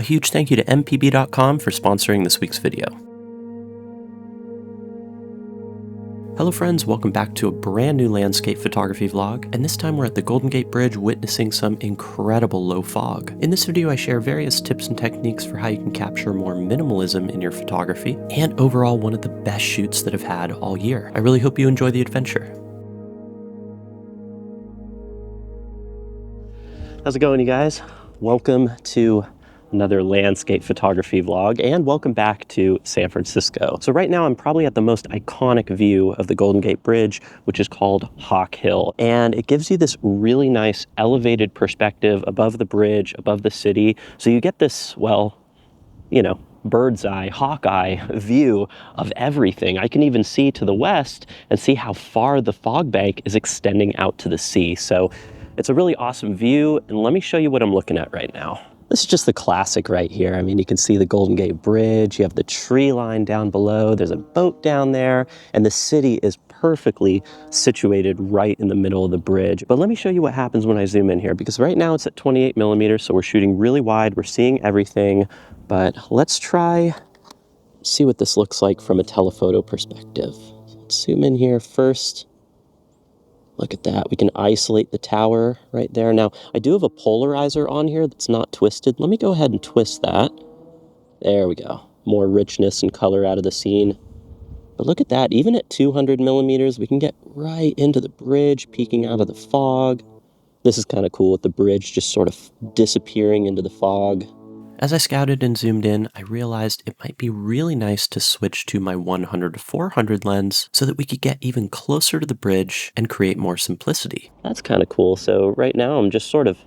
huge thank you to mpb.com for sponsoring this week's video. Hello friends, welcome back to a brand new landscape photography vlog, and this time we're at the Golden Gate Bridge witnessing some incredible low fog. In this video I share various tips and techniques for how you can capture more minimalism in your photography, and overall one of the best shoots that I've had all year. I really hope you enjoy the adventure. How's it going, you guys? Welcome to another landscape photography vlog, and welcome back to San Francisco. So right now I'm probably at the most iconic view of the Golden Gate Bridge, which is called Hawk Hill. And it gives you this really nice elevated perspective above the bridge, above the city. So you get this, well, you know, bird's eye, hawk eye view of everything. I can even see to the west and see how far the fog bank is extending out to the sea. So it's a really awesome view, and let me show you what I'm looking at right now. This is just the classic right here. I mean, you can see the Golden Gate Bridge, you have the tree line down below, there's a boat down there, and the city is perfectly situated right in the middle of the bridge. But let me show you what happens when I zoom in here, because right now it's at 28 millimeters, so we're shooting really wide, we're seeing everything, but let's try see what this looks like from a telephoto perspective. Let's zoom in here first. Look at that, we can isolate the tower right there. Now, I do have a polarizer on here that's not twisted. Let me go ahead and twist that. There we go. More richness and color out of the scene. But look at that, even at 200 millimeters, we can get right into the bridge, peeking out of the fog. This is kind of cool with the bridge just sort of disappearing into the fog. As I scouted and zoomed in, I realized it might be really nice to switch to my 100-400 lens so that we could get even closer to the bridge and create more simplicity. That's kind of cool. So right now I'm just sort of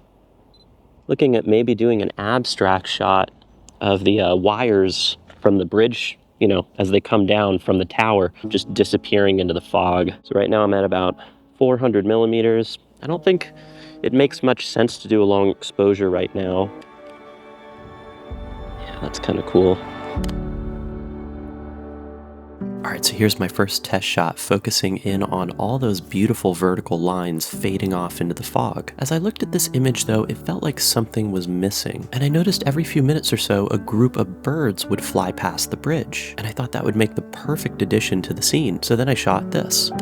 looking at maybe doing an abstract shot of the wires from the bridge, you know, as they come down from the tower, just disappearing into the fog. So right now I'm at about 400 millimeters. I don't think it makes much sense to do a long exposure right now. That's kind of cool. All right, so here's my first test shot, focusing in on all those beautiful vertical lines fading off into the fog. As I looked at this image though, it felt like something was missing. And I noticed every few minutes or so, a group of birds would fly past the bridge. And I thought that would make the perfect addition to the scene. So then I shot this.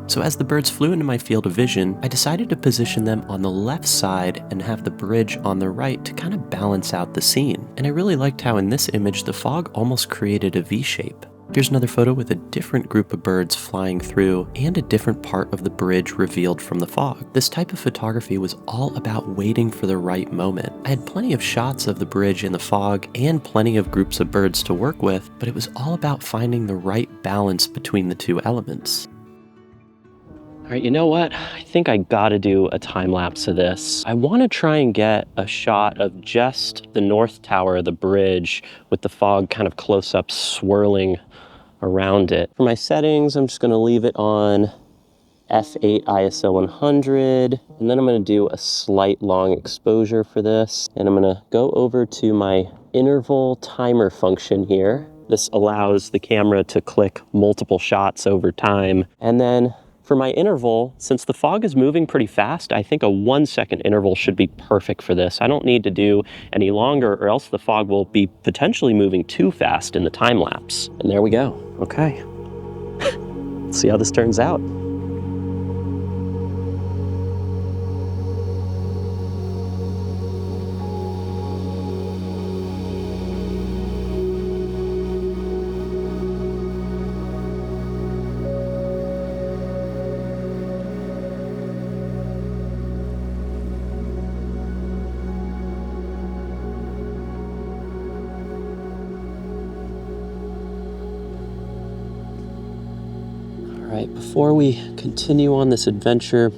So as the birds flew into my field of vision, I decided to position them on the left side and have the bridge on the right to kind of balance out the scene. And I really liked how in this image the fog almost created a V shape. Here's another photo with a different group of birds flying through and a different part of the bridge revealed from the fog. This type of photography was all about waiting for the right moment. I had plenty of shots of the bridge in the fog and plenty of groups of birds to work with, but it was all about finding the right balance between the two elements. All right, you know what? I think I gotta do a time lapse of this. I wanna try and get a shot of just the north tower of the bridge with the fog kind of close up swirling around it. For my settings, I'm just gonna leave it on f8 ISO 100, and then I'm gonna do a slight long exposure for this. And I'm gonna go over to my interval timer function here. This allows the camera to click multiple shots over time. And then for my interval, since the fog is moving pretty fast, I think a 1 second interval should be perfect for this. I don't need to do any longer, or else the fog will be potentially moving too fast in the time lapse. And there we go. Okay. Let's see how this turns out. All right, before we continue on this adventure,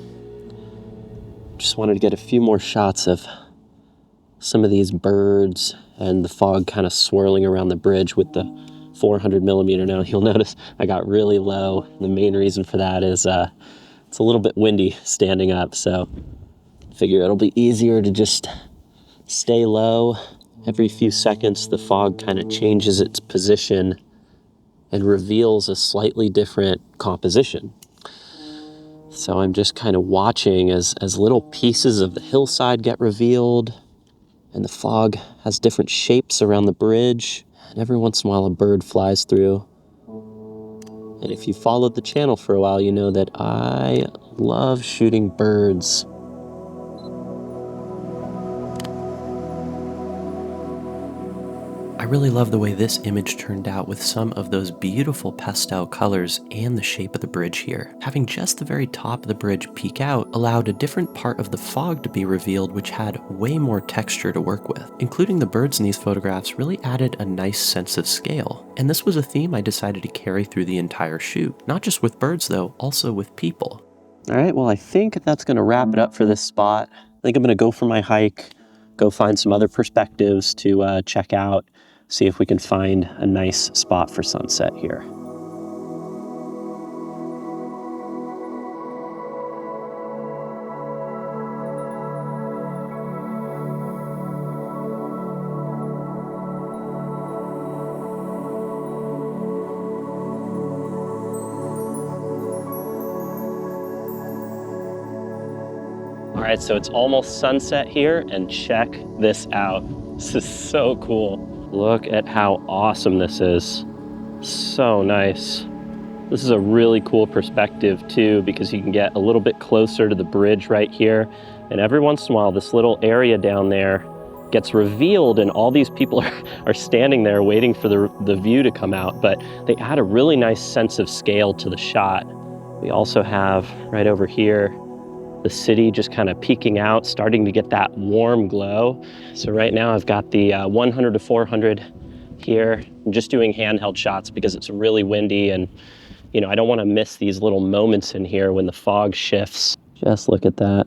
just wanted to get a few more shots of some of these birds and the fog kind of swirling around the bridge with the 400 millimeter. Now you'll notice I got really low. The main reason for that is it's a little bit windy standing up, so I figure it'll be easier to just stay low. Every few seconds the fog kind of changes its position and reveals a slightly different composition. So I'm just kind of watching as little pieces of the hillside get revealed, and the fog has different shapes around the bridge, and every once in a while a bird flies through. And if you followed the channel for a while, you know that I love shooting birds. I really love the way this image turned out with some of those beautiful pastel colors and the shape of the bridge here. Having just the very top of the bridge peek out allowed a different part of the fog to be revealed, which had way more texture to work with. Including the birds in these photographs really added a nice sense of scale. And this was a theme I decided to carry through the entire shoot. Not just with birds though, also with people. All right, well I think that's gonna wrap it up for this spot. I think I'm gonna go for my hike, go find some other perspectives to check out, see if we can find a nice spot for sunset here. All right, so it's almost sunset here, and check this out. This is so cool. Look at how awesome this is. So nice. This is a really cool perspective too, because you can get a little bit closer to the bridge right here. And every once in a while, this little area down there gets revealed and all these people are standing there waiting for the view to come out. But they add a really nice sense of scale to the shot. We also have right over here, the city just kind of peeking out, starting to get that warm glow. So right now I've got the 100 to 400 here. I'm just doing handheld shots because it's really windy, and I don't want to miss these little moments in here when the fog shifts. Just look at that.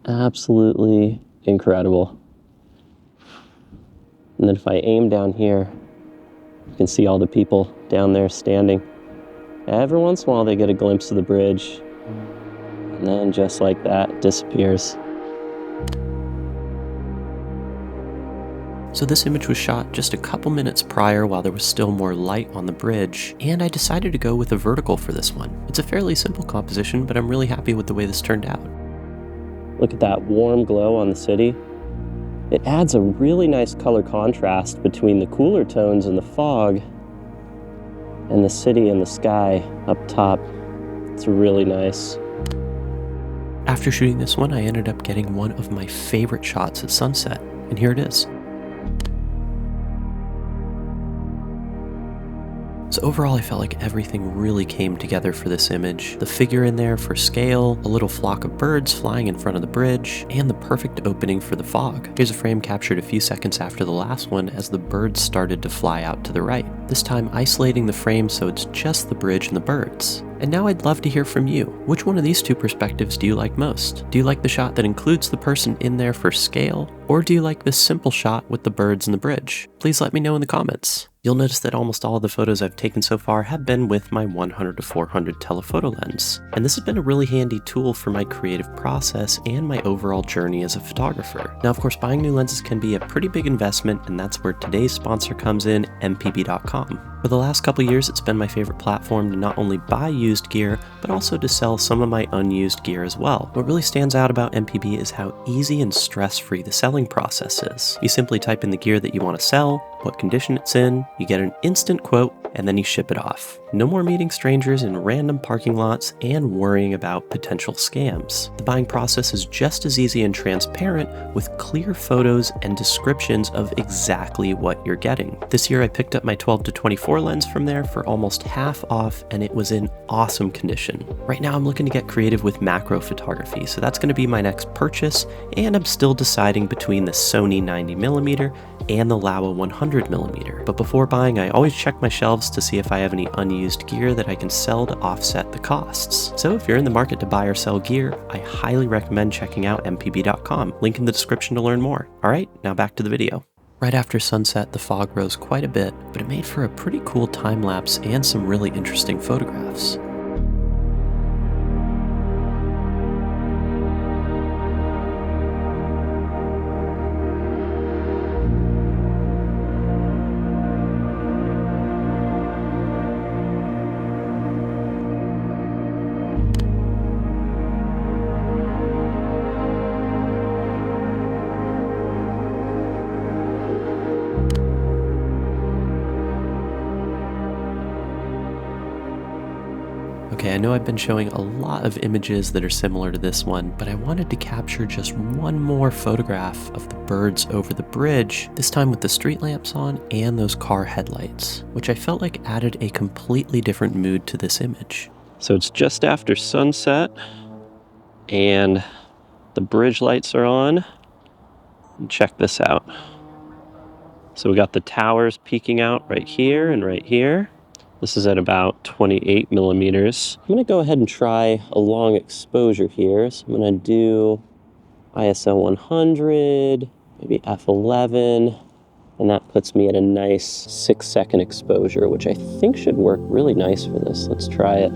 Absolutely incredible. And then if I aim down here, you can see all the people down there standing. Every once in a while they get a glimpse of the bridge, and then just like that, it disappears. So this image was shot just a couple minutes prior while there was still more light on the bridge, and I decided to go with a vertical for this one. It's a fairly simple composition, but I'm really happy with the way this turned out. Look at that warm glow on the city. It adds a really nice color contrast between the cooler tones in the fog and the city and the sky up top. It's really nice. After shooting this one, I ended up getting one of my favorite shots at sunset, and here it is. So overall, I felt like everything really came together for this image. The figure in there for scale, a little flock of birds flying in front of the bridge, and the perfect opening for the fog. Here's a frame captured a few seconds after the last one as the birds started to fly out to the right. This time isolating the frame so it's just the bridge and the birds. And now I'd love to hear from you. Which one of these two perspectives do you like most? Do you like the shot that includes the person in there for scale? Or do you like this simple shot with the birds and the bridge? Please let me know in the comments. You'll notice that almost all of the photos I've taken so far have been with my 100 to 400 telephoto lens. And this has been a really handy tool for my creative process and my overall journey as a photographer. Now, of course, buying new lenses can be a pretty big investment, and that's where today's sponsor comes in, mpb.com. For the last couple years, it's been my favorite platform to not only buy used gear, but also to sell some of my unused gear as well. What really stands out about MPB is how easy and stress-free the selling process is. You simply type in the gear that you want to sell, what condition it's in, you get an instant quote, and then you ship it off. No more meeting strangers in random parking lots and worrying about potential scams. The buying process is just as easy and transparent, with clear photos and descriptions of exactly what you're getting. This year I picked up my 12 to 24 lens from there for almost half off, and it was in awesome condition. Right now I'm looking to get creative with macro photography, so that's going to be my next purchase, and I'm still deciding between the Sony 90mm and the Laowa 100mm. But before buying, I always check my shelves to see if I have any unused gear that I can sell to offset the costs. So if you're in the market to buy or sell gear, I highly recommend checking out mpb.com. Link in the description to learn more. All right, now back to the video. Right after sunset, the fog rose quite a bit, but it made for a pretty cool time lapse and some really interesting photographs. Okay, I know I've been showing a lot of images that are similar to this one, but I wanted to capture just one more photograph of the birds over the bridge, this time with the street lamps on and those car headlights, which I felt like added a completely different mood to this image. So it's just after sunset, and the bridge lights are on. And check this out. So we got the towers peeking out right here and right here. This is at about 28 millimeters. I'm gonna go ahead and try a long exposure here. So I'm gonna do ISO 100, maybe f11, and that puts me at a nice 6-second exposure, which I think should work really nice for this. Let's try it.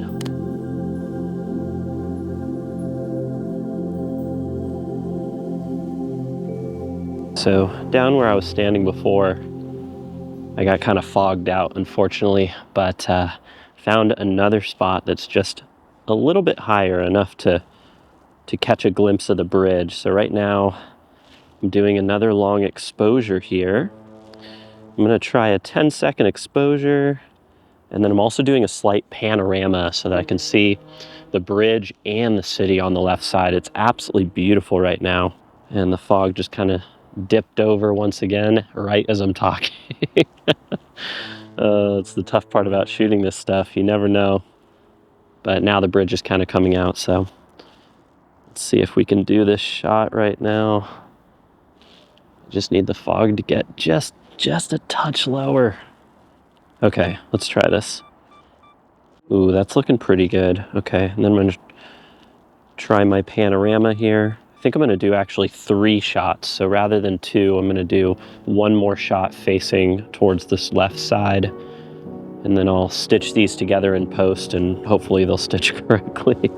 So down where I was standing before, I got kind of fogged out, unfortunately, but found another spot that's just a little bit higher, enough to catch a glimpse of the bridge. So right now, I'm doing another long exposure here. I'm gonna try a 10-second exposure, and then I'm also doing a slight panorama so that I can see the bridge and the city on the left side. It's absolutely beautiful right now. And the fog just kind of dipped over once again, right as I'm talking. It's the tough part about shooting this stuff. You never know. But now the bridge is kind of coming out, so let's see if we can do this shot right now. Just need the fog to get just a touch lower. Okay, let's try this. Ooh, that's looking pretty good. Okay, and then I'm gonna try my panorama here. I think I'm gonna do actually 3 shots. So rather than 2, I'm gonna do 1 more shot facing towards this left side. And then I'll stitch these together in post, and hopefully they'll stitch correctly.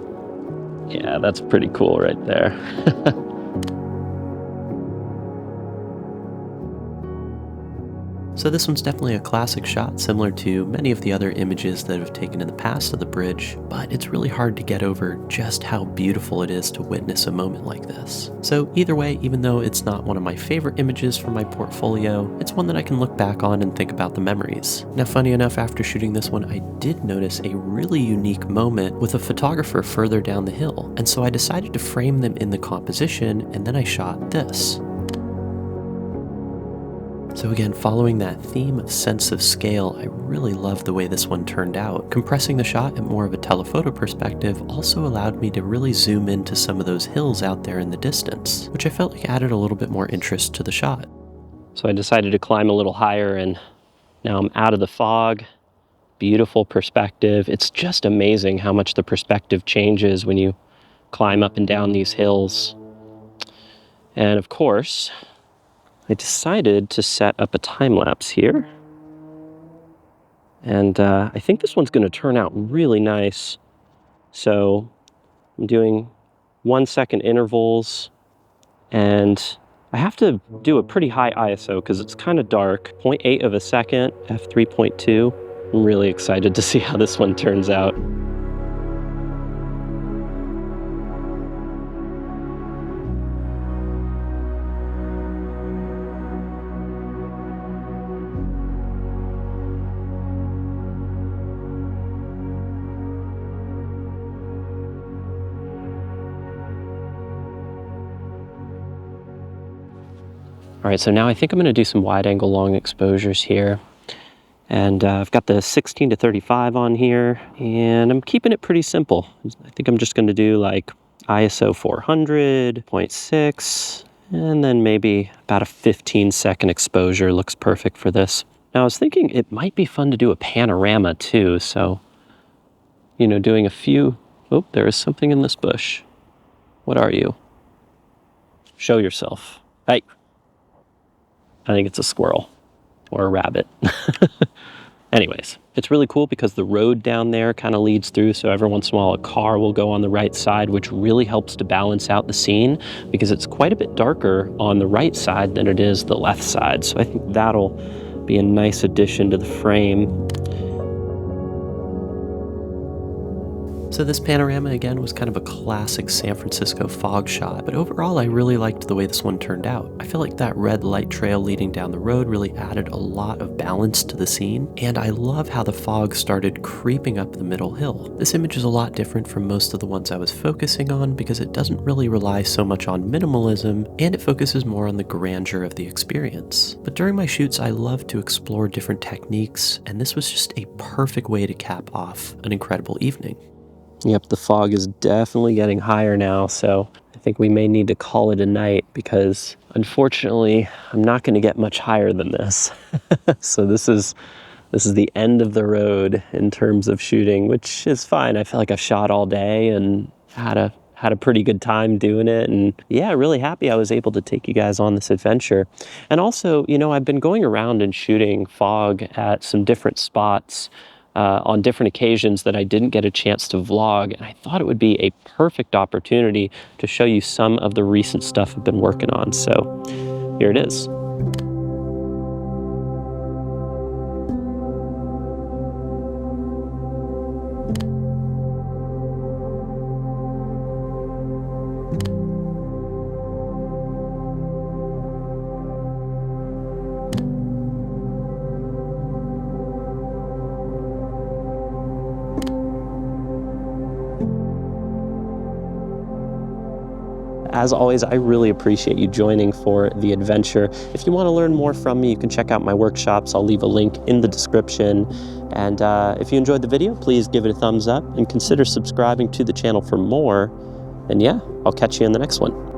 Yeah, that's pretty cool right there. So this one's definitely a classic shot, similar to many of the other images that I've taken in the past of the bridge, but it's really hard to get over just how beautiful it is to witness a moment like this. So either way, even though it's not one of my favorite images from my portfolio, it's one that I can look back on and think about the memories. Now, funny enough, after shooting this one, I did notice a really unique moment with a photographer further down the hill, and so I decided to frame them in the composition, and then I shot this. So again, following that theme of sense of scale, I really love the way this one turned out. Compressing the shot at more of a telephoto perspective also allowed me to really zoom into some of those hills out there in the distance, which I felt like added a little bit more interest to the shot. So I decided to climb a little higher, and now I'm out of the fog. Beautiful perspective. It's just amazing how much the perspective changes when you climb up and down these hills. And of course, I decided to set up a time lapse here. And I think this one's gonna turn out really nice. So I'm doing 1-second intervals, and I have to do a pretty high ISO because it's kind of dark. 0.8 of a second, f3.2. I'm really excited to see how this one turns out. All right, so now I think I'm gonna do some wide angle long exposures here. And I've got the 16 to 35 on here, and I'm keeping it pretty simple. I think I'm just gonna do like ISO 400, 0.6, and then maybe about a 15-second exposure looks perfect for this. Now I was thinking it might be fun to do a panorama too, so, you know, doing a few, oh, there is something in this bush. What are you? Show yourself. Hey. I think it's a squirrel or a rabbit. Anyways, it's really cool because the road down there kind of leads through, so every once in a while a car will go on the right side, which really helps to balance out the scene because it's quite a bit darker on the right side than it is the left side. So I think that'll be a nice addition to the frame. So this panorama again was kind of a classic San Francisco fog shot, but overall I really liked the way this one turned out. I feel like that red light trail leading down the road really added a lot of balance to the scene, and I love how the fog started creeping up the middle hill. This image is a lot different from most of the ones I was focusing on because it doesn't really rely so much on minimalism, and it focuses more on the grandeur of the experience. But during my shoots I love to explore different techniques, and this was just a perfect way to cap off an incredible evening. Yep, the fog is definitely getting higher now, so I think we may need to call it a night because unfortunately I'm not going to get much higher than this. So this is the end of the road in terms of shooting, which is fine. I feel like I've shot all day and had a pretty good time doing it, and yeah, really happy I was able to take you guys on this adventure. And also, you know, I've been going around and shooting fog at some different spots on different occasions that I didn't get a chance to vlog, and I thought it would be a perfect opportunity to show you some of the recent stuff I've been working on. So here it is. As always, I really appreciate you joining for the adventure. If you want to learn more from me, you can check out my workshops. I'll leave a link in the description. And if you enjoyed the video, please give it a thumbs up and consider subscribing to the channel for more. And yeah, I'll catch you in the next one.